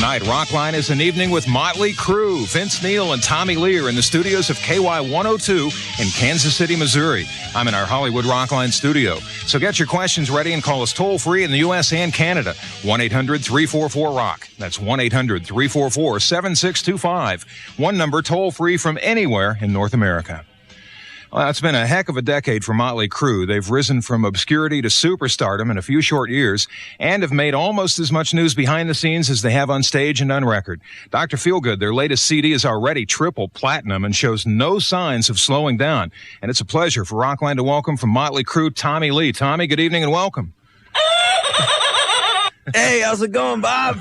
Tonight, Rockline is an evening with Motley Crue. Vince Neil and Tommy Lee are in the studios of KY 102 in Kansas City, Missouri. I'm in our Hollywood Rockline studio. So get your questions ready and call us toll-free in the U.S. and Canada. 1-800-344-ROCK. That's 1-800-344-7625. One number toll-free from anywhere in North America. Well, it's been a heck of a decade for Motley Crue. They've risen from obscurity to superstardom in a few short years and have made almost as much news behind the scenes as they have on stage and on record. Dr. Feelgood, their latest CD, is already triple platinum and shows no signs of slowing down. And it's a pleasure for Rockline to welcome from Motley Crue, Tommy Lee. Tommy, good evening and welcome. Hey, how's it going, Bob?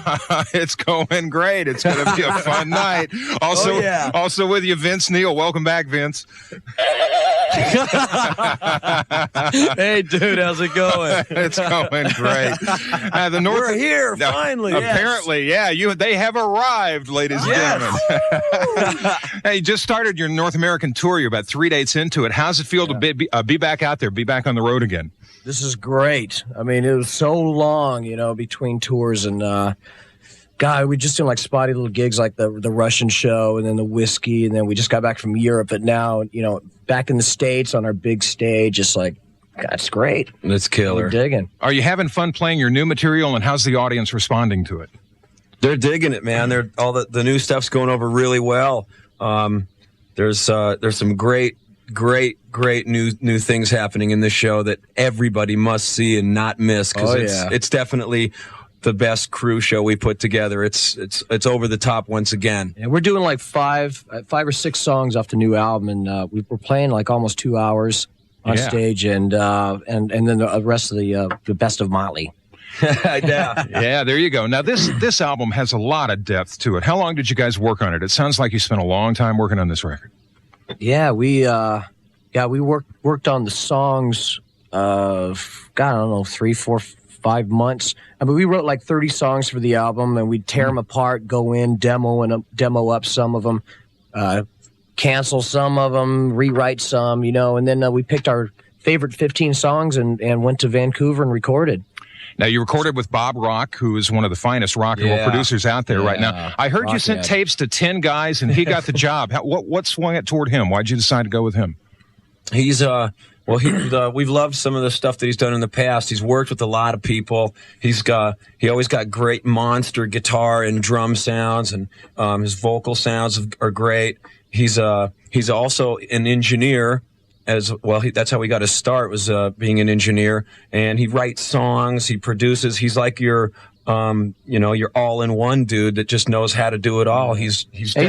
It's going great. It's going to be a fun night. Also with you, Vince Neil. Welcome back, Vince. Hey, dude, how's it going? It's going great. We're here, finally. Apparently, yes. They have arrived, ladies and gentlemen. Hey, you just started your North American tour. You're about 3 dates into it. How's it feel to be back out there, be back on the road again? This is great. I mean, it was so long, between tours, and God, we just doing like spotty little gigs like the Russian show and then the Whiskey, and then we just got back from Europe, but now, back in the States on our big stage, it's like, God, it's great. It's killer. We're digging. Are you having fun playing your new material, and how's the audience responding to it? They're digging it, man. All the new stuff's going over really well. There's some great new things happening in this show that everybody must see and not miss, because it's definitely the best Crue show we put together. It's over the top once again. And we're doing like five or six songs off the new album, and we're playing like almost 2 hours on stage, and then the rest of the best of Motley. Yeah, there you go. Now this album has a lot of depth to it. How long did you guys work on it? It sounds like you spent a long time working on this record. Yeah, we worked on the songs of, God, I don't know, 3, 4, 5 months. I mean, we wrote like 30 songs for the album, and we'd tear them apart, go in, demo up some of them, cancel some of them, rewrite some, and then we picked our favorite 15 songs and went to Vancouver and recorded. Now, you recorded with Bob Rock, who is one of the finest rock and roll producers out there right now. I heard you sent tapes to 10 guys, and he got the job. What swung it toward him? Why'd you decide to go with him? He's we've loved some of the stuff that he's done in the past. He's worked with a lot of people. He always got great monster guitar and drum sounds, and his vocal sounds are great. He's also an engineer as well. That's how he got his start, was being an engineer, and he writes songs, he produces. He's like your all-in-one dude that just knows how to do it all. He's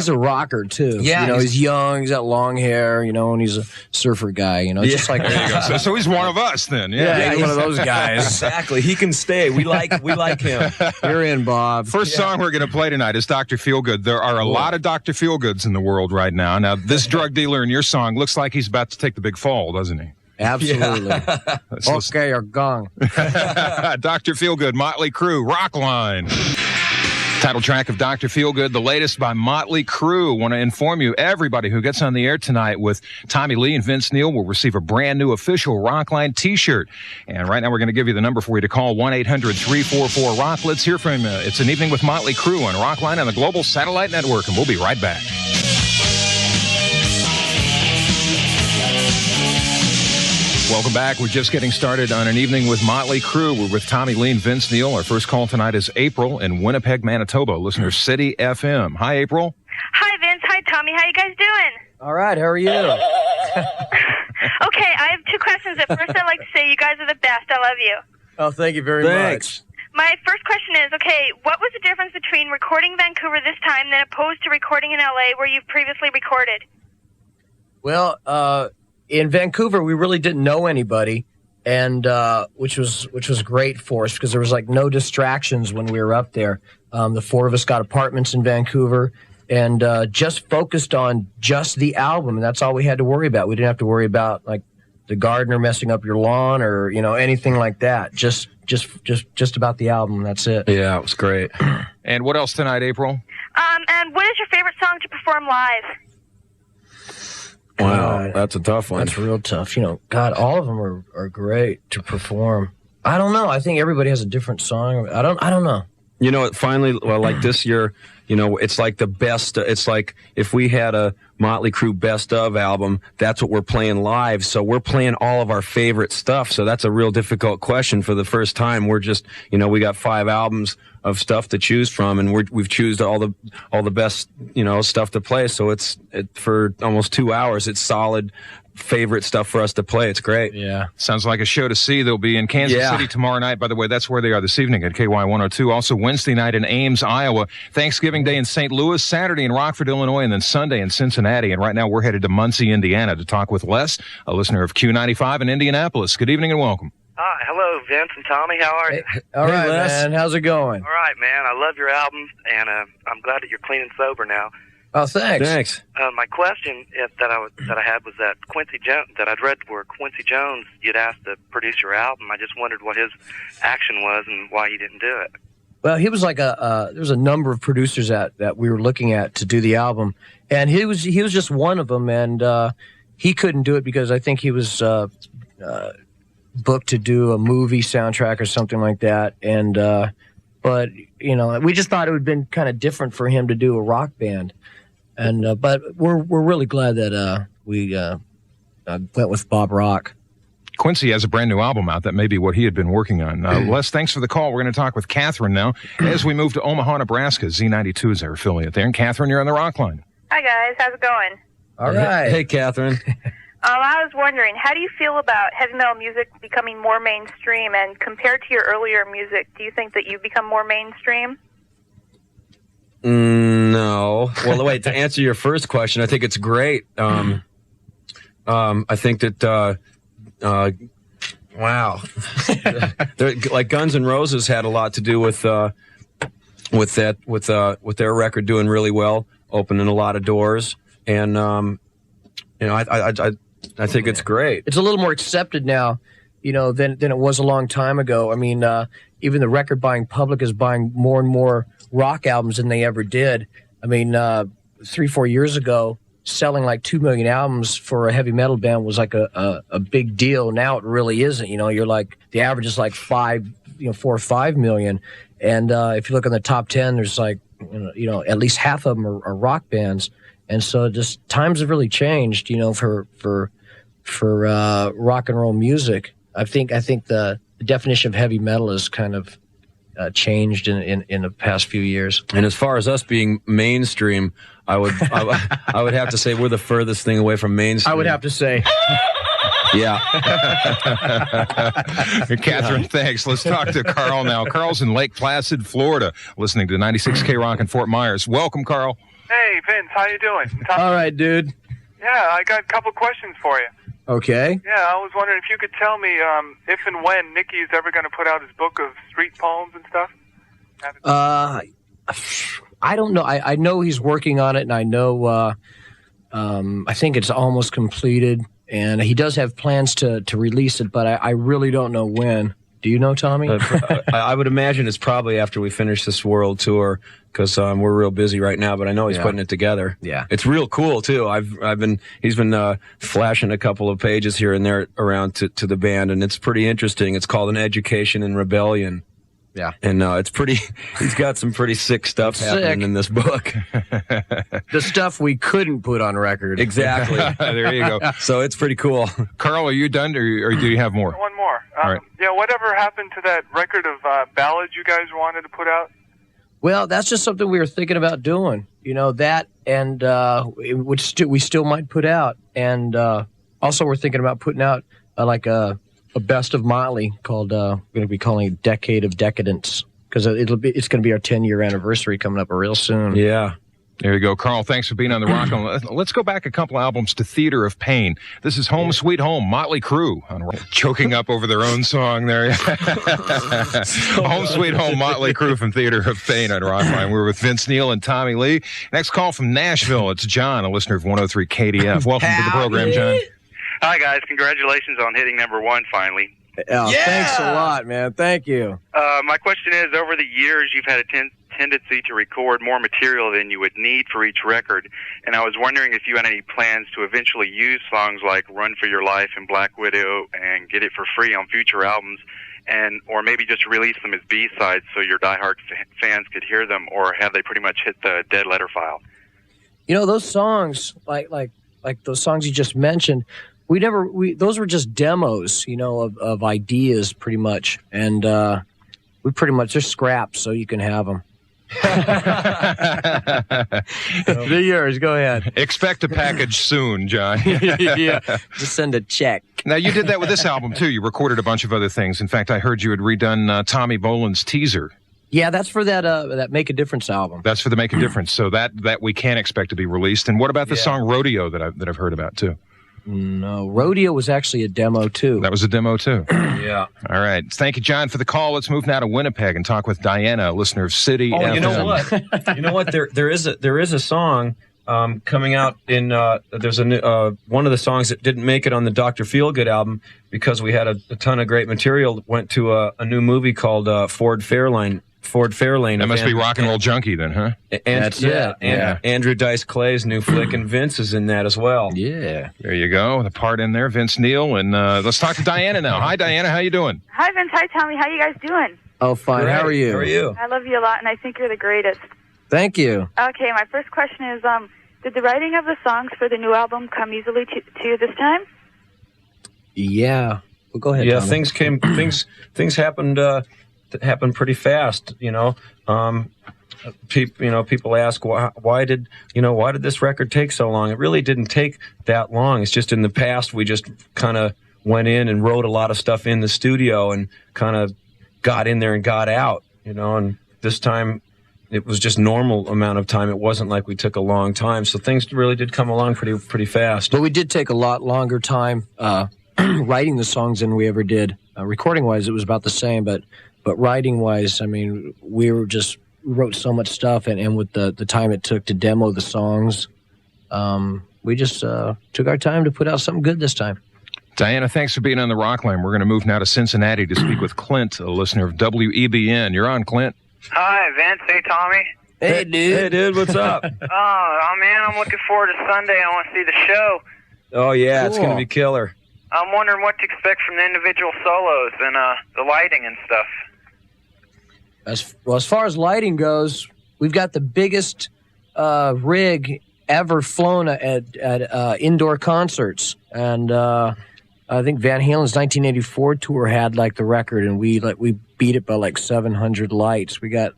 a rocker too. Yeah, he's young, he's got long hair, and he's a surfer guy, just like there you go. So he's one of us then. Yeah, he's one of those guys. Exactly. He can stay. We like him. You're in, Bob. First song we're going to play tonight is Dr. Feelgood. There are a lot of Dr. Feelgoods in the world right now. Now, this drug dealer in your song looks like he's about to take the big fall, doesn't he? Absolutely. Okay, you're gone. Dr. Feelgood, Motley Crue, Rockline. Title track of Dr. Feelgood, the latest by Motley Crue. Want to inform you, everybody who gets on the air tonight with Tommy Lee and Vince Neil will receive a brand new official Rockline t-shirt. And right now we're going to give you the number for you to call, 1-800-344-ROCK. Let's hear from you. It's an evening with Motley Crue on Rockline on the Global Satellite Network, and we'll be right back. Welcome back. We're just getting started on an evening with Motley Crue. We're with Tommy Lee and Vince Neil. Our first call tonight is April in Winnipeg, Manitoba, listener City FM. Hi, April. Hi, Vince. Hi, Tommy. How you guys doing? All right. How are you? Okay, I have two questions. At first, I'd like to say you guys are the best. I love you. Oh, thank you very much. My first question is, what was the difference between recording Vancouver this time than opposed to recording in LA where you've previously recorded? Well, in Vancouver, we really didn't know anybody, and which was great for us because there was like no distractions when we were up there. The four of us got apartments in Vancouver and just focused on just the album, and that's all we had to worry about. We didn't have to worry about like the gardener messing up your lawn or anything like that. Just about the album. That's it. Yeah, it was great. And what else tonight, April? And what is your favorite song to perform live? Wow, that's a tough one. That's real tough. God, all of them are great to perform. I don't know. I think everybody has a different song. I don't know. You know, finally, well, like this year, you know, it's like the best. It's like if we had a Motley Crue best of album, that's what we're playing live. So we're playing all of our favorite stuff. So that's a real difficult question for the first time. We're just, you know, we got 5 albums of stuff to choose from, and we've chosen all the best, you know, stuff to play. So for almost 2 hours, it's solid favorite stuff for us to play. It's great. Yeah. Sounds like a show to see. They'll be in Kansas City tomorrow night. By the way, that's where they are this evening at KY 102. Also Wednesday night in Ames, Iowa. Thanksgiving Day in St. Louis. Saturday in Rockford, Illinois. And then Sunday in Cincinnati. And right now we're headed to Muncie, Indiana to talk with Les, a listener of Q95 in Indianapolis. Good evening and welcome. Hi, hello, Vince and Tommy. How are you? All right, Les. man. How's it going? All right, man. I love your album, and I'm glad that you're clean and sober now. Oh, thanks. Thanks. My question that I had was that Quincy Jones, that I'd read where Quincy Jones, you'd asked to produce your album. I just wondered what his action was and why he didn't do it. Well, he was like there was a number of producers that we were looking at to do the album, and he was just one of them, and he couldn't do it because I think he was booked to do a movie soundtrack or something like that, and but you know, we just thought it would have been kind of different for him to do a rock band, and but we're really glad that we went with Bob Rock. Quincy has a brand new album out. That may be what he had been working on. Les, thanks for the call. We're going to talk with Catherine now as we move to Omaha, Nebraska. Z92 is our affiliate there. And Catherine, you're on the Rockline. Hi, guys. How's it going? All right. Hey, Catherine. I was wondering, how do you feel about heavy metal music becoming more mainstream? And compared to your earlier music, do you think that you've become more mainstream? No. Well, wait, to answer your first question, I think it's great. I think that, wow. Like Guns N' Roses had a lot to do with their record doing really well, opening a lot of doors. And, you know, I think it's great. It's a little more accepted now, you know, than it was a long time ago. I mean, even the record buying public is buying more and more rock albums than they ever did. I mean, 3-4 years ago, selling like 2 million albums for a heavy metal band was like a big deal. Now it really isn't. You know, you're like, the average is like 4 or 5 million. And if you look on the top 10, there's like, you know, at least half of them are rock bands. And so just times have really changed, you know, for rock and roll music. I think the definition of heavy metal has kind of changed in the past few years. And as far as us being mainstream, I would have to say we're the furthest thing away from mainstream. I would have to say. Yeah. Catherine, thanks. Let's talk to Carl now. Carl's in Lake Placid, Florida, listening to 96K Rock in Fort Myers. Welcome, Carl. Hey, Vince, how you doing? All right, dude. Yeah, I got a couple questions for you. Okay. Yeah, I was wondering if you could tell me if and when Nicky's ever going to put out his book of street poems and stuff. I don't know. I know he's working on it, and I know I think it's almost completed, and he does have plans to release it, but I really don't know when. Do you know, Tommy? I would imagine it's probably after we finish this world tour, because we're real busy right now. But I know he's putting it together. Yeah, it's real cool too. He's been flashing a couple of pages here and there around to the band, and it's pretty interesting. It's called An Education in Rebellion. Yeah, and it's pretty. He's got some pretty sick stuff happening in this book. The stuff we couldn't put on record. Exactly. There you go. So it's pretty cool. Carl, are you done, or do you have more? One more. All right. Yeah, whatever happened to that record of ballads you guys wanted to put out? Well, that's just something we were thinking about doing. You know, that, and which we still might put out, and also we're thinking about putting out like a best of Motley called we're going to be calling it Decade of Decadence, because it's going to be our 10-year anniversary coming up real soon. Yeah. There you go, Carl. Thanks for being on the Rock. Let's go back a couple albums to Theater of Pain. This is Home Sweet Home, Motley Crue. Choking up over their own song there. Home Sweet Home, Motley Crue from Theater of Pain on Rockline. We're with Vince Neil and Tommy Lee. Next call from Nashville. It's John, a listener of 103 KDF. Welcome to the program, John. Hi, guys. Congratulations on hitting #1 finally. Oh, yeah! Thanks a lot, man. Thank you. My question is, over the years, you've had a tendency to record more material than you would need for each record, and I was wondering if you had any plans to eventually use songs like Run for Your Life and Black Widow and get it for free on future albums, and or maybe just release them as B-sides so your diehard fans could hear them, or have they pretty much hit the dead letter file? Those songs, like those songs you just mentioned, those were just demos, of ideas pretty much, and they're scraps, so you can have them. They're yours. Go ahead. Expect a package soon, John. Yeah, just send a check. Now, you did that with this album, too. You recorded a bunch of other things. In fact, I heard you had redone Tommy Boland's teaser. Yeah, that's for that Make a Difference album. That's for the Make a Difference, so that we can expect to be released. And what about the song Rodeo that I've heard about, too? No, Rodeo was actually a demo, too. That was a demo, too? Yeah. All right. Thank you, John, for the call. Let's move now to Winnipeg and talk with Diana, a listener of City FM. You know what? You know what? There is a song coming out in there's a new, one of the songs that didn't make it on the Dr. Feelgood album because we had a ton of great material. Went to a new movie called Ford Fairlane. That must be Rock and Roll Junkie then, huh? That's it. And Andrew Dice Clay's new flick, and Vince is in that as well. Yeah. There you go. The part in there, Vince Neil. And let's talk to Diana now. Hi, Diana. How you doing? Hi, Vince. Hi, Tommy. How you guys doing? Oh, fine. Great. How are you? How are you? I love you a lot, and I think you're the greatest. Thank you. Okay, my first question is, did the writing of the songs for the new album come easily to you this time? Yeah. Well, go ahead, Yeah, Tommy. things happened pretty fast, people ask why did this record take so long? It really didn't take that long. It's just in the past we just kind of went in and wrote a lot of stuff in the studio and kind of got in there and got out, and this time it was just normal amount of time. It wasn't like we took a long time. So things really did come along pretty fast. But we did take a lot longer time writing the songs than we ever did. Recording-wise, it was about the same, but writing-wise, I mean, we wrote so much stuff, and with the time it took to demo the songs, we just took our time to put out something good this time. Diana, thanks for being on the Rockline. We're going to move now to Cincinnati to speak with Clint, a listener of WEBN. You're on, Clint. Hi, Vince. Hey, Tommy. Hey, dude. Hey, dude, what's up? Oh, man, I'm looking forward to Sunday. I want to see the show. Oh, yeah, It's Cool. going to be killer. I'm wondering what to expect from the individual solos and the lighting and stuff. As far as lighting goes, we've got the biggest rig ever flown at indoor concerts, and I think Van Halen's 1984 tour had the record, and we beat it by 700 lights. We got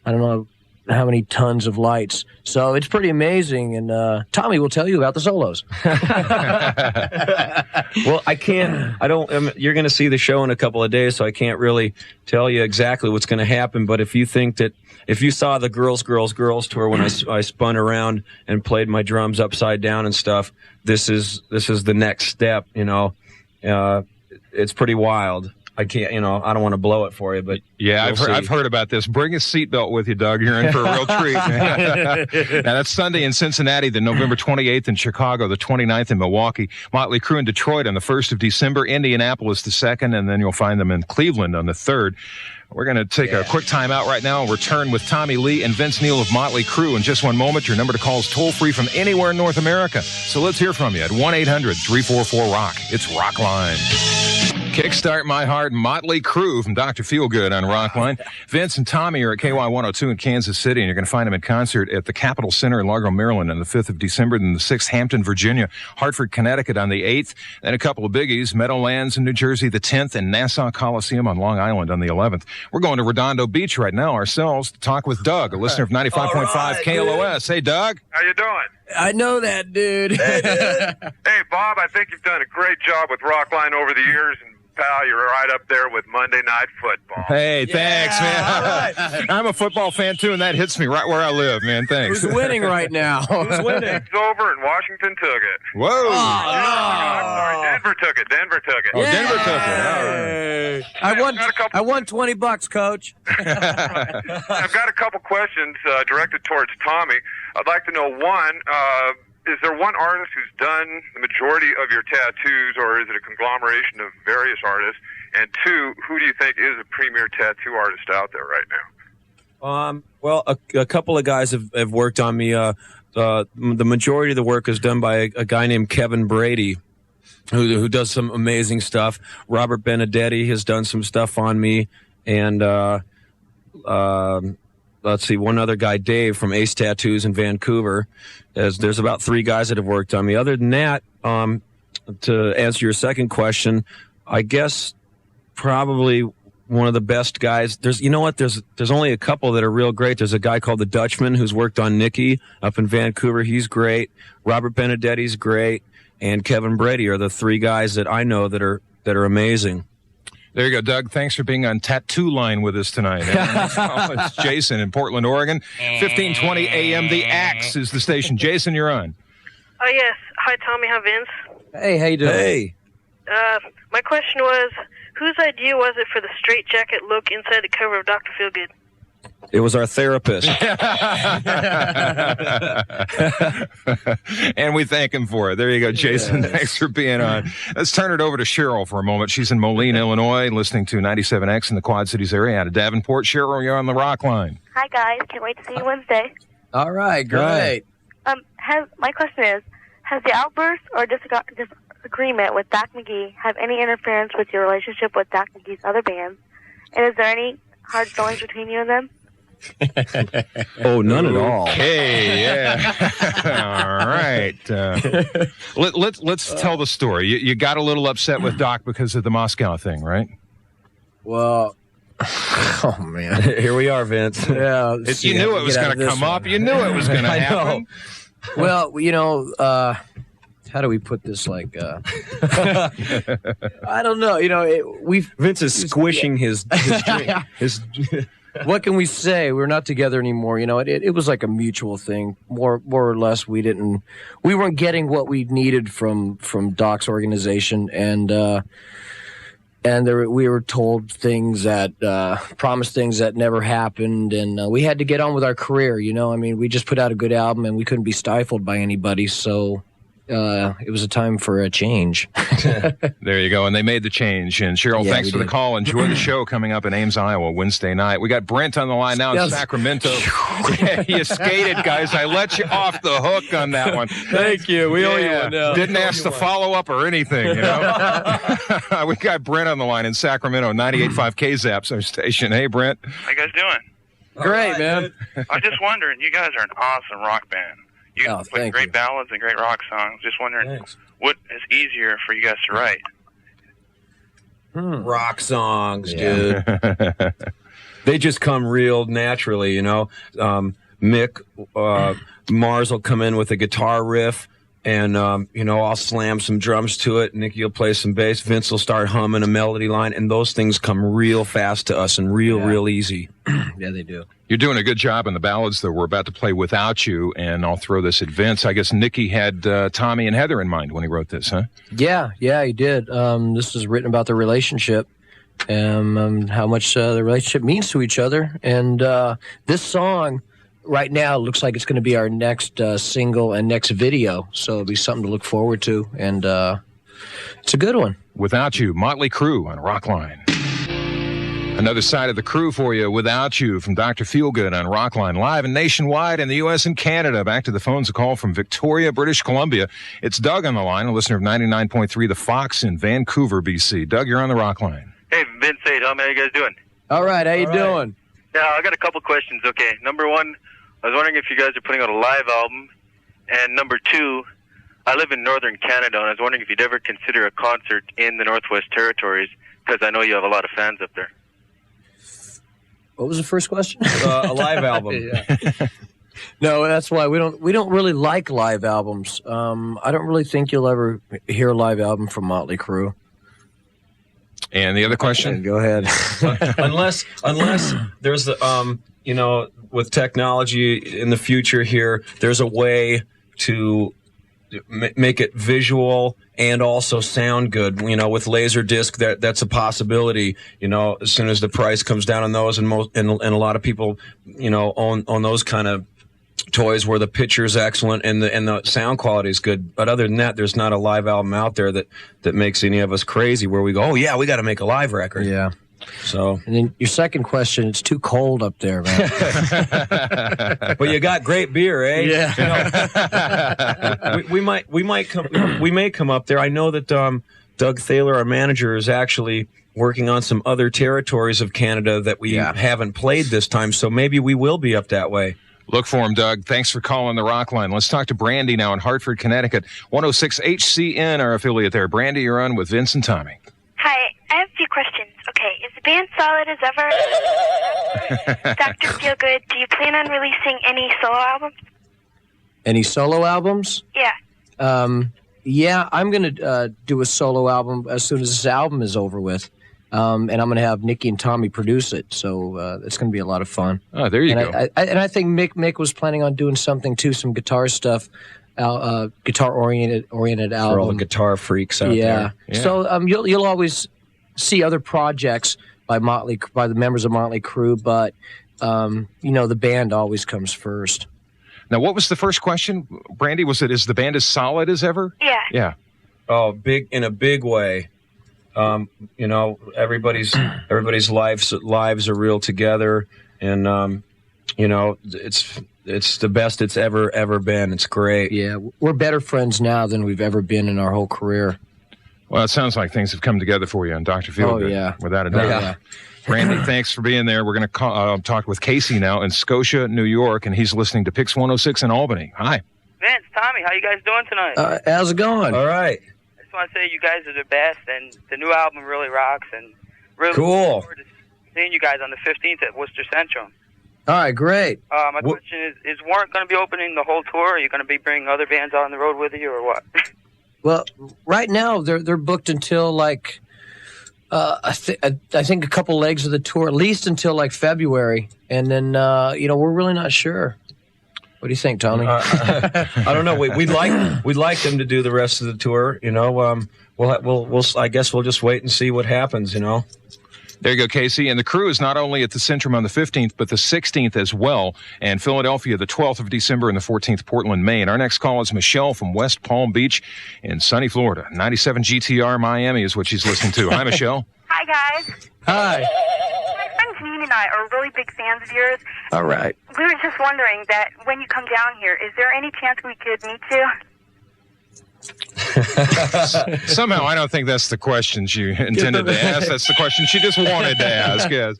I don't know how many tons of lights, so it's pretty amazing. And Tommy will tell you about the solos. Well, you're going to see the show in a couple of days, so I can't really tell you exactly what's going to happen. But if you saw the Girls tour when I spun around and played my drums upside down and stuff, this is the next step. It's pretty wild. I can't, I don't want to blow it for you, but yeah, I've heard about this. Bring a seatbelt with you, Doug. You're in for a real treat. Now, that's Sunday in Cincinnati, the November 28th in Chicago, the 29th in Milwaukee, Motley Crue in Detroit on the 1st of December, Indianapolis the 2nd, and then you'll find them in Cleveland on the 3rd. We're going to take a quick time out right now and return with Tommy Lee and Vince Neil of Motley Crue in just one moment. Your number to call is toll-free from anywhere in North America. So let's hear from you at 1-800-344-ROCK. It's Rockline. Kickstart My Heart, Motley Crue from Dr. Feelgood on Rockline. Vince and Tommy are at KY 102 in Kansas City, and you're going to find them in concert at the Capitol Center in Largo, Maryland on the 5th of December, then the 6th, Hampton, Virginia, Hartford, Connecticut on the 8th, then a couple of biggies, Meadowlands in New Jersey the 10th, and Nassau Coliseum on Long Island on the 11th. We're going to Redondo Beach right now ourselves to talk with Doug, a listener of 95.5 KLOS. Hey, Doug. How you doing? I know that, dude. Hey, Bob, I think you've done a great job with Rockline over the years, and pal, you're right up there with Monday Night Football. Hey, thanks, man. I'm a football fan, too, and that hits me right where I live, man. Thanks. Who's winning right now? Who's winning? It's over, and Washington took it. Whoa. I'm sorry, Denver took it. Oh, Denver took it. All right. I won $20, Coach. I've got a couple questions directed towards Tommy. I'd like to know, one, is there one artist who's done the majority of your tattoos, or is it a conglomeration of various artists? And two, who do you think is a premier tattoo artist out there right now? Well, a couple of guys have worked on me. The majority of the work is done by a guy named Kevin Brady. who does some amazing stuff. Robert Benedetti has done some stuff on me, and let's see, one other guy, Dave from Ace Tattoos in Vancouver. There's about 3 guys that have worked on me. Other than that, to answer your second question, I guess probably one of the best guys. There's only a couple that are real great. There's a guy called the Dutchman who's worked on Nikki up in Vancouver. He's great. Robert Benedetti's great, and Kevin Brady are the 3 guys that I know that are amazing. There you go, Doug. Thanks for being on Tattoo Line with us tonight. It's Jason in Portland, Oregon. 1520 AM. The Axe is the station. Jason, you're on. Oh, yes. Hi, Tommy. Hi, Vince. Hey, how you doing? Hey. My question was, whose idea was it for the straitjacket look inside the cover of Dr. Feelgood? It was our therapist. And we thank him for it. There you go, Jason. Yes. Thanks for being on. Let's turn it over to Cheryl for a moment. She's in Moline, Illinois, listening to 97X in the Quad Cities area out of Davenport. Cheryl, you're on the Rockline. Hi, guys. Can't wait to see you Wednesday. All right, great. My question is, has the outburst or disagreement with Doc McGhee have any interference with your relationship with Doc McGhee's other bands? And is there any hard feelings between you and them? Oh, none at all. Okay, yeah. All right. Let's tell the story. You got a little upset with Doc because of the Moscow thing, right? Well, oh, man. Here we are, Vince. Yeah, you knew it was going to come up. You knew it was going to happen. Well, how do we put this? I don't know. Vince is squishing his drink. What can we say? We're not together anymore. It was like a mutual thing, more or less. We weren't getting what we needed from Doc's organization, and we were told things that promised things that never happened, and we had to get on with our career. We just put out a good album, and we couldn't be stifled by anybody. So it was a time for a change. There you go. And they made the change. And Cheryl, thanks for the call. Enjoy the show coming up in Ames, Iowa, Wednesday night. We got Brent on the line now in Sacramento. You skated, guys. I let you off the hook on that one. Thank you. We owe you one now. Didn't ask the follow-up or anything, We got Brent on the line in Sacramento, 98.5 KZAP's our station. Hey, Brent. How you guys doing? Great, man. I'm just wondering, you guys are an awesome rock band. You play great ballads and great rock songs. Just wondering, what is easier for you guys to write? Rock songs, dude. They just come real naturally, Mick Mars will come in with a guitar riff, and I'll slam some drums to it. Nicky will play some bass. Vince will start humming a melody line, and those things come real fast to us and real easy. Yeah, they do. You're doing a good job in the ballads that we're about to play without you, and I'll throw this at Vince. I guess Nicky had Tommy and Heather in mind when he wrote this, huh? Yeah, he did. This is written about the relationship, how much the relationship means to each other. And this song right now looks like it's going to be our next single and next video, so it'll be something to look forward to, and it's a good one. Without You, Motley Crue on Rockline. Another side of the crew for you, Without You, from Dr. Feelgood on Rockline, live and nationwide in the U.S. and Canada. Back to the phones, a call from Victoria, British Columbia. It's Doug on the line, a listener of 99.3 The Fox in Vancouver, BC. Doug, you're on the Rockline. Hey, Vince, hey, Tom, how you guys doing? All right, how you doing? Yeah, I got a couple questions, okay. Number one, I was wondering if you guys are putting out a live album. And number two, I live in northern Canada, and I was wondering if you'd ever consider a concert in the Northwest Territories, because I know you have a lot of fans up there. What was the first question? A live album. No, that's why we don't really like live albums. I don't really think you'll ever hear a live album from Motley Crue. And the other question? Go ahead. unless there's the with technology in the future here, there's a way to make it visual and also sound good. With Laserdisc, that's a possibility. As soon as the price comes down on those, and a lot of people, own those kind of toys where the picture's excellent and the sound quality is good. But other than that, there's not a live album out there that makes any of us crazy where we go, oh yeah, we got to make a live record. Yeah. So, and then your second question, it's too cold up there, man. But you got great beer, eh? Yeah. You know, we may come up there. I know that Doug Thaler, our manager, is actually working on some other territories of Canada that we haven't played this time. So maybe we will be up that way. Look for him, Doug. Thanks for calling the Rockline. Let's talk to Brandy now in Hartford, Connecticut. 106 HCN, our affiliate there. Brandy, you're on with Vince and Tommy. Hi, I have a few questions. Okay, is the band solid as ever? Dr. Feelgood, do you plan on releasing any solo albums? Any solo albums? Yeah. Yeah, I'm going to do a solo album as soon as this album is over with. And I'm going to have Nikki and Tommy produce it. So it's going to be a lot of fun. Oh, there you go. And I think Mick was planning on doing something too, some guitar stuff, guitar-oriented album. For all the guitar freaks out there. Yeah. So you'll always see other projects by the members of Motley Crue, but the band always comes first. Now, what was the first question, Brandy? Was it, is the band as solid as ever? Yeah. Yeah. Oh, in a big way. Everybody's lives are real together, and it's the best it's ever been. It's great. Yeah, we're better friends now than we've ever been in our whole career. Well, it sounds like things have come together for you and Dr. Feelgood. Oh, yeah. Without a doubt. Yeah. Brandy, thanks for being there. We're going to talk with Casey now in Scotia, New York, and he's listening to Pix 106 in Albany. Hi. Vince, Tommy, how you guys doing tonight? How's it going? All right. I just want to say you guys are the best, and the new album really rocks, and really cool. looking forward to seeing you guys on the 15th at Worcester Central. All right, great. My question is Warrant going to be opening the whole tour? Are you going to be bringing other bands on the road with you, or what? Well, right now they're booked until I think a couple legs of the tour, at least until February, and then we're really not sure. What do you think, Tony? I don't know. We'd like them to do the rest of the tour. We'll I guess we'll just wait and see what happens. There you go, Casey. And the crew is not only at the Centrum on the 15th, but the 16th as well. And Philadelphia, the 12th of December, and the 14th, Portland, Maine. Our next call is Michelle from West Palm Beach in sunny Florida. 97 GTR Miami is what she's listening to. Hi, Michelle. Hi, guys. Hi. My friend Janine and I are really big fans of yours. All right. We were just wondering that when you come down here, is there any chance we could meet you? Somehow, I don't think that's the question she intended to ask. That's the question she just wanted to ask, yes.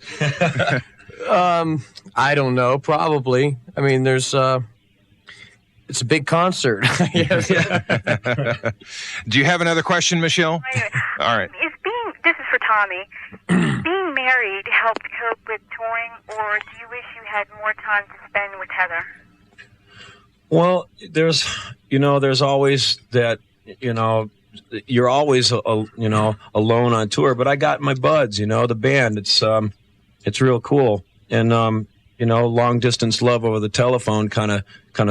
I don't know. Probably. I mean, it's a big concert. Yes. Do you have another question, Michelle? All right. This is for Tommy. Being married helped cope with touring, or do you wish you had more time to spend with Heather? Well, there's always that, you're always, alone on tour, but I got my buds, the band, it's real cool. And, long distance love over the telephone kind of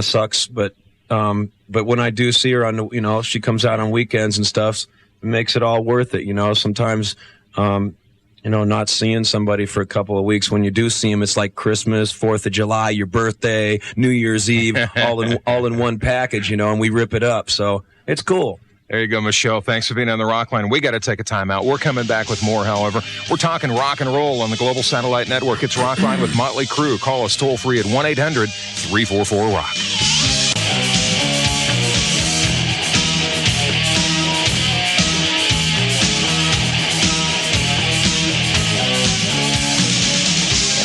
sucks. But when I do see her on she comes out on weekends and stuff, it makes it all worth it. Sometimes, not seeing somebody for a couple of weeks. When you do see them, it's like Christmas, 4th of July, your birthday, New Year's Eve, all in one package, and we rip it up. So it's cool. There you go, Michelle. Thanks for being on the Rockline. We got to take a time out. We're coming back with more, however. We're talking rock and roll on the Global Satellite Network. It's Rockline with Motley Crue. Call us toll free at 1-800-344-ROCK.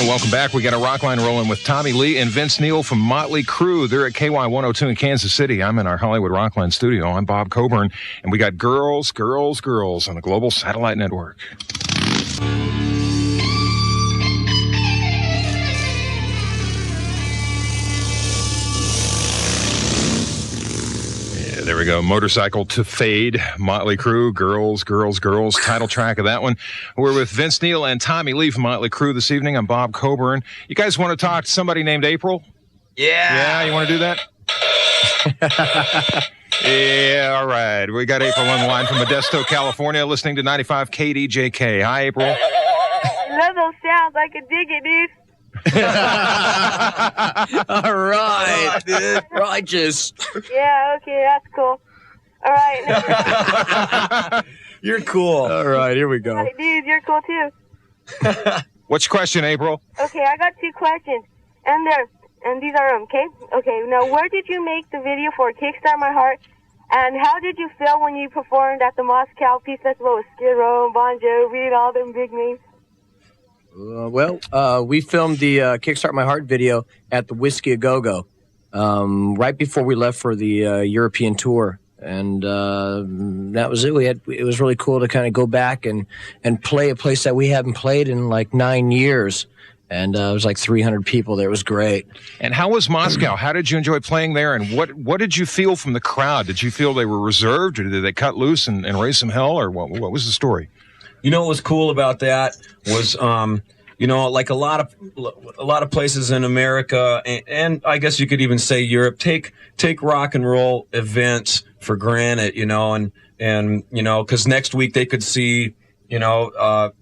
And welcome back. We got a Rockline rolling with Tommy Lee and Vince Neil from Motley Crue. They're at KY 102 in Kansas City. I'm in our Hollywood Rockline studio. I'm Bob Coburn, and we got Girls, Girls, Girls on the Global Satellite Network. There we go. Motorcycle to Fade, Motley Crue, Girls, Girls, Girls, title track of that one. We're with Vince Neil and Tommy Lee from Motley Crue this evening. I'm Bob Coburn. You guys want to talk to somebody named April? Yeah, you want to do that? Yeah, all right. We got April on the line from Modesto, California, listening to 95 KDJK. Hi, April. I love those sounds. I can dig it, dude. All right, dude. Righteous. Yeah, okay, that's cool. All right. You're cool. All right, here we go. Dude, you're cool too. What's your question, April? Okay, I got 2 questions, and these are okay. Okay, now where did you make the video for "Kickstart My Heart"? And how did you feel when you performed at the Moscow Peace Festival with Skid Row, Bon Jovi, and all them big names? We filmed the "Kickstart My Heart" video at the Whiskey A Go Go right before we left for the European tour, and that was it. It was really cool to kind of go back and play a place that we haven't played in like 9 years. And it was like 300 people there. It was great. And how was Moscow? How did you enjoy playing there? And what did you feel from the crowd? Did you feel they were reserved, or did they cut loose and raise some hell, or what was the story? You know what was cool about that was, like a lot of places in America, and I guess you could even say Europe, take rock and roll events for granted, and because next week they could see,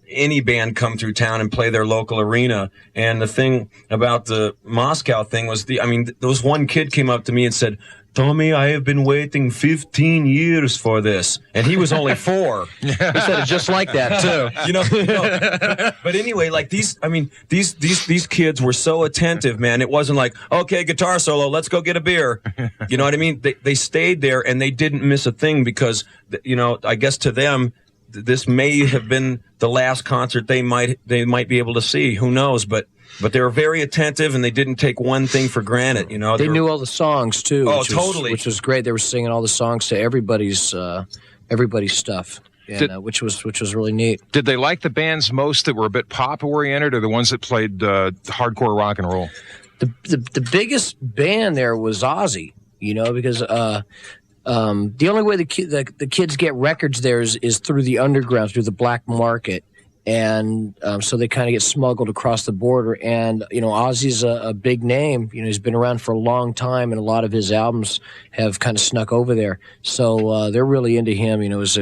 any band come through town and play their local arena. And the thing about the Moscow thing was there was one kid came up to me and said, "Tommy, I have been waiting 15 years for this." And he was only 4. He said it just like that, too. But anyway, like these kids were so attentive, man. It wasn't like, okay, guitar solo, let's go get a beer. You know what I mean? They stayed there and they didn't miss a thing because, I guess to them, this may have been the last concert they might be able to see. Who knows? But they were very attentive, and they didn't take one thing for granted. They knew all the songs too. Oh, totally, which was great. They were singing all the songs to everybody's stuff, and, which was really neat. Did they like the bands most that were a bit pop oriented, or the ones that played hardcore rock and roll? The biggest band there was Ozzy. Because. The only way the kids get records there is through the underground, through the black market. And so they kind of get smuggled across the border. And, Ozzy's a big name. He's been around for a long time, and a lot of his albums have kind of snuck over there. So they're really into him. He was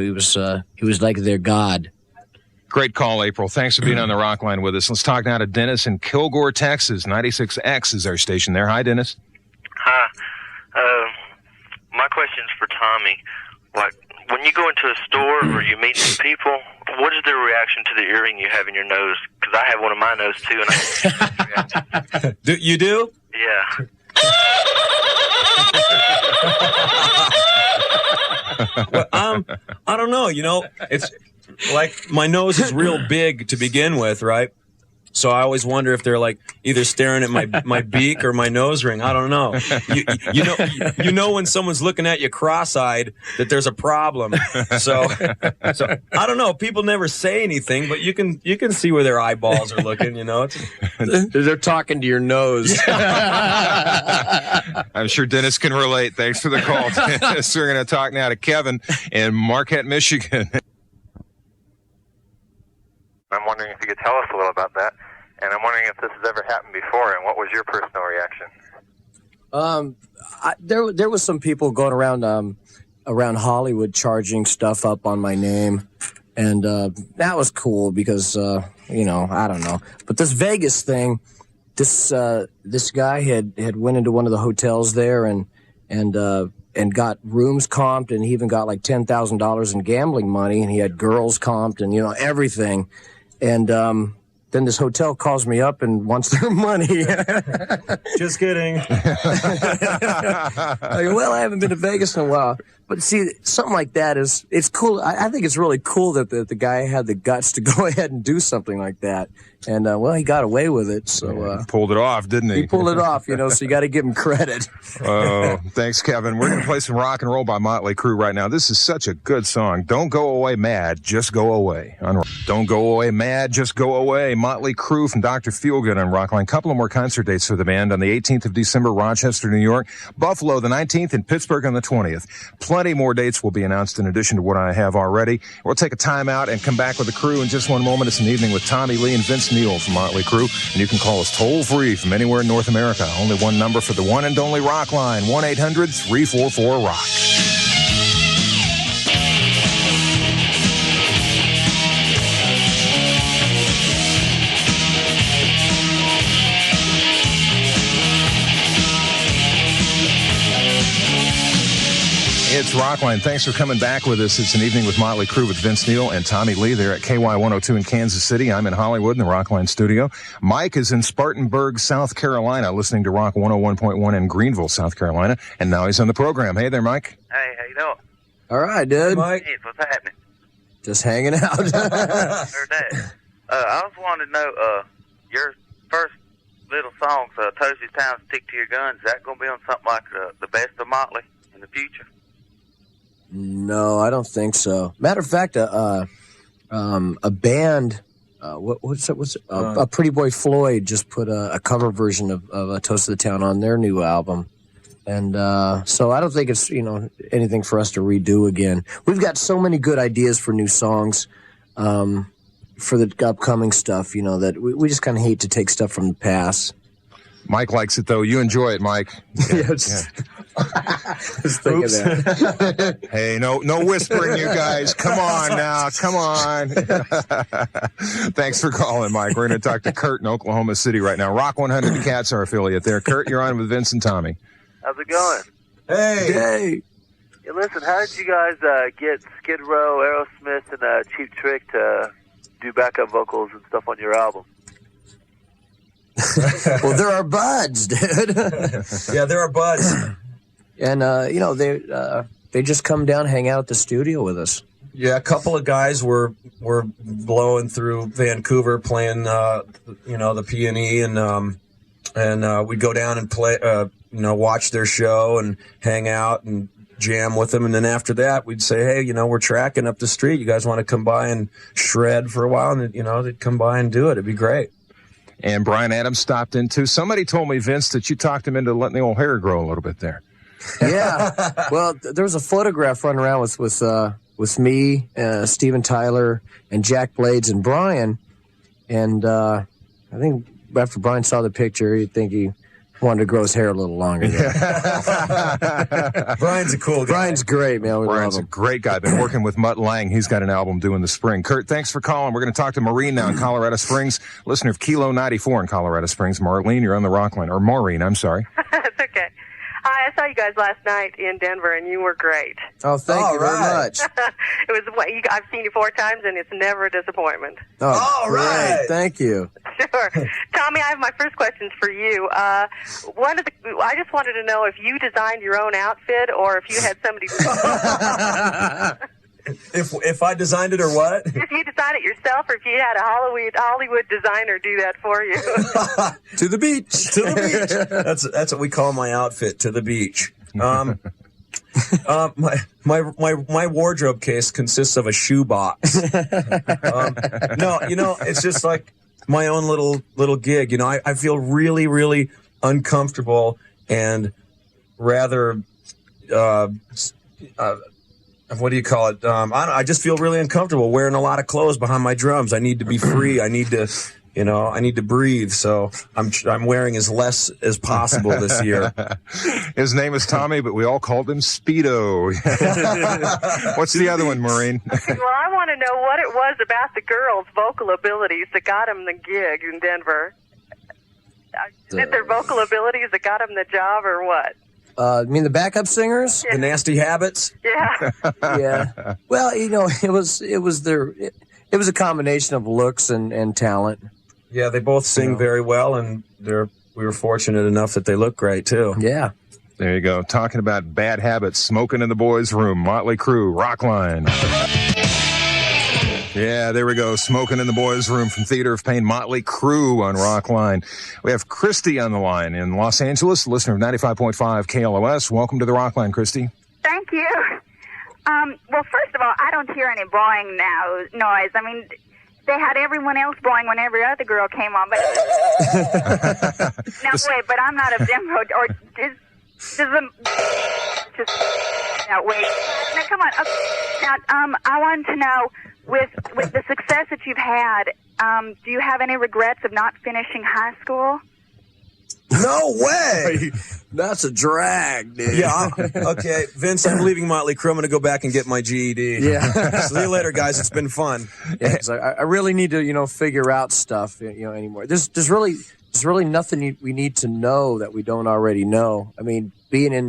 like their god. Great call, April. Thanks for being on the Rockline with us. Let's talk now to Dennis in Kilgore, Texas. 96X is our station there. Hi, Dennis. Hi. My question's for Tommy. Like, when you go into a store or you meet some people, what is their reaction to the earring you have in your nose? Because I have one in my nose, too. And You do? Yeah. Well, I don't know. It's like my nose is real big to begin with, right? So I always wonder if they're like either staring at my beak or my nose ring. I don't know. You know when someone's looking at you cross-eyed that there's a problem. So I don't know. People never say anything, but you can see where their eyeballs are looking. They're talking to your nose. I'm sure Dennis can relate. Thanks for the call, Dennis. We're going to talk now to Kevin in Marquette, Michigan. I'm wondering if you could tell us a little about that, and I'm wondering if this has ever happened before, and what was your personal reaction? There was some people going around Hollywood charging stuff up on my name, and that was cool because I don't know. But this Vegas thing, this guy had went into one of the hotels there and got rooms comped, and he even got like $10,000 in gambling money, and he had girls comped and everything. And then this hotel calls me up and wants their money. Just kidding. Well, I haven't been to Vegas in a while. But see, something like that it's cool. I think it's really cool that the guy had the guts to go ahead and do something like that. And, he got away with it. So pulled it off, didn't he? He pulled it off, so you got to give him credit. Oh, thanks, Kevin. We're going to play some rock and roll by Motley Crue right now. This is such a good song. Don't go away mad, just go away. Don't go away mad, just go away. Motley Crue from Dr. Feelgood on Rockline. Couple of more concert dates for the band on the 18th of December, Rochester, New York. Buffalo, the 19th, and Pittsburgh on the 20th. Plenty more dates will be announced in addition to what I have already. We'll take a time out and come back with the crew in just one moment. It's an evening with Tommy Lee and Vince Neil from Motley Crue. And you can call us toll-free from anywhere in North America. Only one number for the one and only Rockline, 1-800-344-ROCK. It's Rockline. Thanks for coming back with us. It's an evening with Motley Crue with Vince Neil and Tommy Lee. They're at KY 102 in Kansas City. I'm in Hollywood in the Rockline studio. Mike is in Spartanburg, South Carolina, listening to Rock 101.1 in Greenville, South Carolina. And now he's on the program. Hey there, Mike. Hey, how you doing? All right, dude. Hey, Mike. Hey, what's happening? Just hanging out. Heard that. I was wanting to know, your first little songs, Toasty Town, Stick to Your Guns, is that going to be on something like the Best of Motley in the future? No, I don't think so. Matter of fact, a band, a Pretty Boy Floyd just put a cover version of a Toast of the Town on their new album. And so I don't think it's, anything for us to redo again. We've got so many good ideas for new songs for the upcoming stuff, that we just kind of hate to take stuff from the past. Mike likes it, though. You enjoy it, Mike. Yes. Just think of that. Hey, no whispering, you guys. Come on now. Come on. Thanks for calling, Mike. We're going to talk to Kurt in Oklahoma City right now. Rock 100 Cats, our affiliate there. Kurt, you're on with Vince and Tommy. How's it going? Hey. Yeah, listen, how did you guys get Skid Row, Aerosmith, and Cheap Trick to do backup vocals and stuff on your album? Well, they're our buds, dude. Yeah, they're our buds. And, they just come down, hang out at the studio with us. Yeah, a couple of guys were blowing through Vancouver playing, the P&E, and we'd go down and play, watch their show and hang out and jam with them. And then after that, we'd say, hey, we're tracking up the street. You guys want to come by and shred for a while? And, they'd come by and do it. It'd be great. And Brian Adams stopped in, too. Somebody told me, Vince, that you talked him into letting the old hair grow a little bit there. Yeah. Well, there was a photograph running around with me, Steven Tyler, and Jack Blades and Brian. And I think after Brian saw the picture, he'd think he wanted to grow his hair a little longer. Brian's a cool guy. Brian's great, man. Brian's a great guy. Been working with Mutt Lang. He's got an album due in the spring. Kurt, thanks for calling. We're going to talk to Maureen now in Colorado Springs, listener of Kilo 94 in Colorado Springs. Marlene, you're on the Rockline. Or Maureen, I'm sorry. It's okay. Hi, I saw you guys last night in Denver, and you were great. Oh, thank you very much. It was I've seen you 4 times, and it's never a disappointment. Oh, all right. Thank you. Sure. Tommy, I have my first questions for you. I just wanted to know if you designed your own outfit or if you had somebody If I designed it or what? If you designed it yourself or if you had a Hollywood designer do that for you. To the beach. To the beach. That's what we call my outfit, to the beach. My wardrobe case consists of a shoe box. No, it's just like my own little gig. I feel really, really uncomfortable and rather what do you call it? I just feel really uncomfortable wearing a lot of clothes behind my drums. I need to be free. I need to, I need to breathe. So I'm wearing as less as possible this year. His name is Tommy, but we all called him Speedo. What's the other one, Maureen? Well, I want to know what it was about the girls' vocal abilities that got them the gig in Denver. Is it their vocal abilities that got them the job, or what? You mean the backup singers? Yeah. The Nasty Habits? Yeah. Yeah. Well, it was a combination of looks and talent. Yeah, they both sing very well, and we were fortunate enough that they look great too. Yeah. There you go. Talking about bad habits, smoking in the boys' room. Motley Crue, Rockline. Yeah, there we go. Smoking in the boys' room from Theater of Pain, Motley Crue on Rockline. We have Christy on the line in Los Angeles, listener of 95.5 KLOS. Welcome to the Rockline, Christy. Thank you. Well, first of all, I don't hear any blowing noise. I mean, they had everyone else blowing when every other girl came on. But now, wait, but I'm not a demo. Or does the just now wait? Now, come on. Now, I want to know. With the success that you've had, do you have any regrets of not finishing high school? No way! That's a drag, dude. Yeah, okay. Vince, I'm leaving Motley Crue. I'm going to go back and get my GED. Yeah. See you later, guys. It's been fun. Yeah, I really need to, figure out stuff, anymore. There's really nothing we need to know that we don't already know. I mean, being in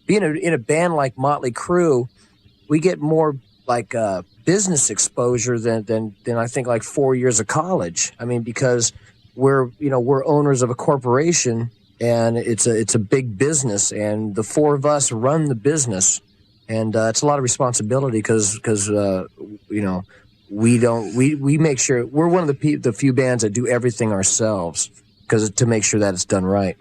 being in a band like Motley Crue, we get more like business exposure than I think like 4 years of college. I mean, because we're owners of a corporation, and it's a big business, and the four of us run the business, and it's a lot of responsibility because we make sure we're one of the few bands that do everything ourselves to make sure that it's done right.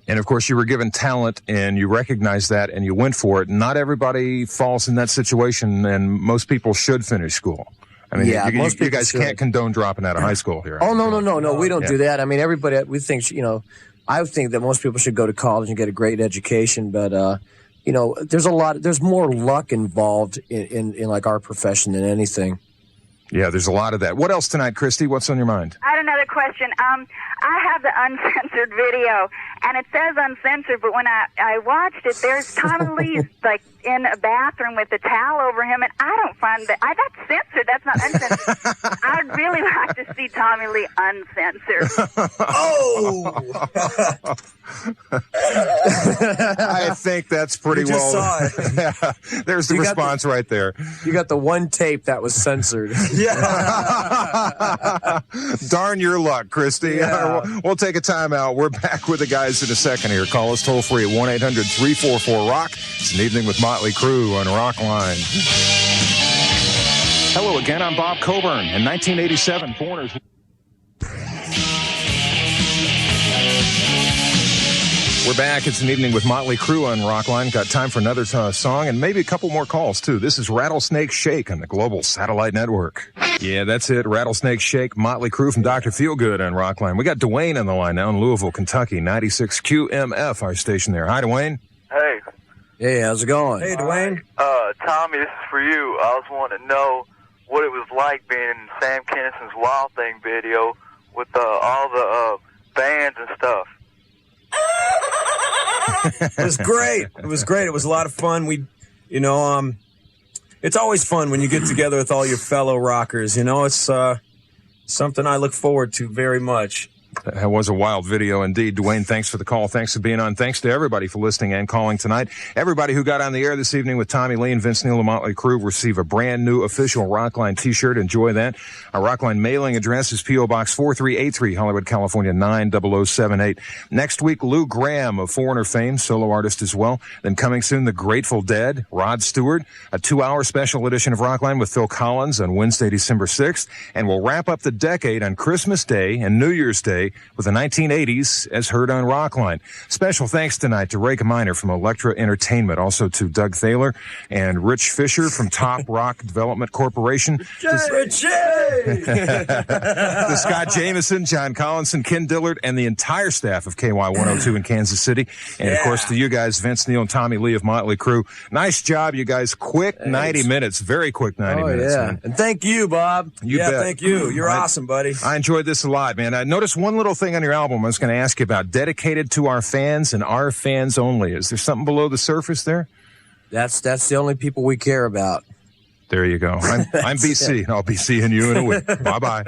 And of course, you were given talent, and you recognized that, and you went for it. Not everybody falls in that situation, and most people should finish school. I mean, you guys can't condone dropping out of high school here. Oh, no, we don't do that. I mean, everybody, we think, I think that most people should go to college and get a great education, but, there's more luck involved in like our profession than anything. Yeah, there's a lot of that. What else tonight, Christy? What's on your mind? I had another question. I have the uncensored video, and it says uncensored, but when I watched it, there's Tommy Lee like in a bathroom with a towel over him, and I don't find that that's censored. That's not uncensored. I'd really like to see Tommy Lee uncensored. I think that's pretty well. Saw it. Yeah, there's the response right there. You got the one tape that was censored. Darn your luck, Christy. Yeah. We'll take a timeout. We're back with the guys in a second here. Call us toll free at 1-800-344-ROCK. It's an evening with Motley Crue on Rockline. Hello again. I'm Bob Coburn. In 1987, Foreigners. We're back. It's an evening with Motley Crue on Rockline. Got time for another song and maybe a couple more calls, too. This is Rattlesnake Shake on the Global Satellite Network. Yeah, that's it. Rattlesnake Shake, Motley Crue from Dr. Feelgood on Rockline. We got Dwayne on the line now in Louisville, Kentucky, 96 QMF, our station there. Hi, Dwayne. Hey. Hey, how's it going? Hey, Dwayne. Tommy, this is for you. I was wanting to know what it was like being in Sam Kinnison's Wild Thing video with all the bands and stuff. It was great. It was great. It was a lot of fun. It's always fun when you get together with all your fellow rockers. It's something I look forward to very much. That was a wild video indeed. Dwayne, thanks for the call. Thanks for being on. Thanks to everybody for listening and calling tonight. Everybody who got on the air this evening with Tommy Lee and Vince Neil of Motley Crue receive a brand new official Rockline t-shirt. Enjoy that. Our Rockline mailing address is P.O. Box 4383, Hollywood, California, 90078. Next week, Lou Gramm of Foreigner fame, solo artist as well. Then coming soon, The Grateful Dead, Rod Stewart, a 2-hour special edition of Rockline with Phil Collins on Wednesday, December 6th. And we'll wrap up the decade on Christmas Day and New Year's Day with the 1980s as heard on Rockline. Special thanks tonight to Ray Miner from Elektra Entertainment, also to Doug Thaler and Rich Fisher from Top Rock Development Corporation. To Scott Jameson, John Collinson, Ken Dillard, and the entire staff of KY102 in Kansas City. And, of course, to you guys, Vince Neil and Tommy Lee of Motley Crue. Nice job, you guys. Quick 90 minutes. Very quick 90 minutes. Yeah. Man. And thank you, Bob. You bet. Thank you. You're awesome, buddy. I enjoyed this a lot, man. I noticed one little thing on your album I was going to ask you about. Dedicated to our fans and our fans only. Is there something below the surface there? That's the only people we care about. There you go. I'm BC, and I'll be seeing you in a week. Bye-bye.